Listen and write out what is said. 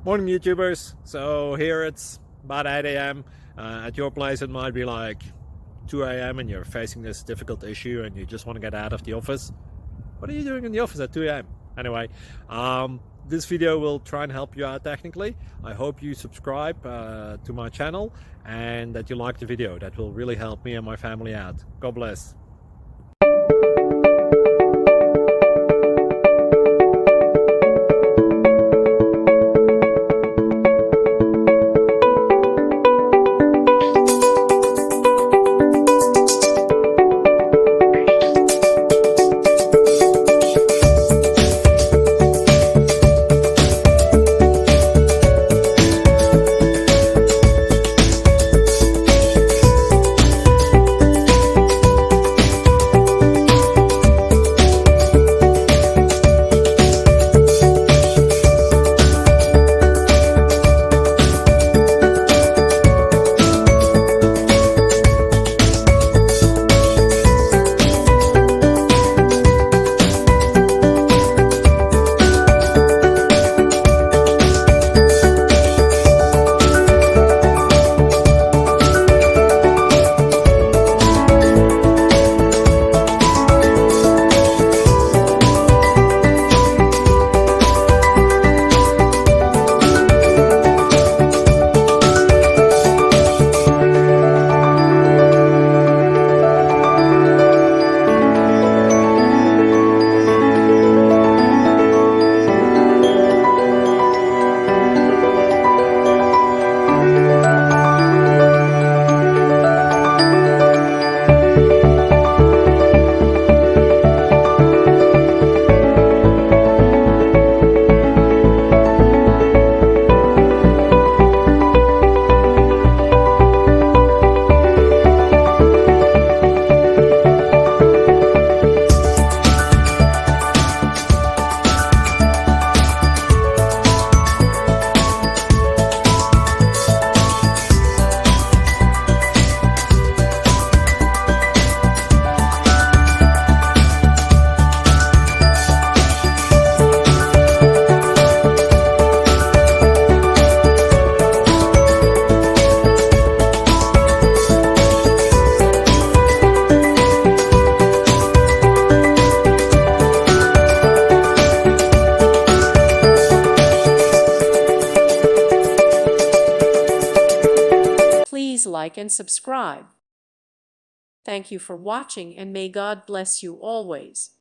Morning YouTubers. So here it's about 8 a.m. At your place it might be like 2 a.m. and you're facing this difficult issue and you just want to get out of the office. What are you doing in the office at 2 a.m.? Anyway, this video will try and help you out technically. I hope you subscribe to my channel and that you like the video. That will really help me and my family out. God bless. Please like and subscribe. Thank you for watching and may God bless you always.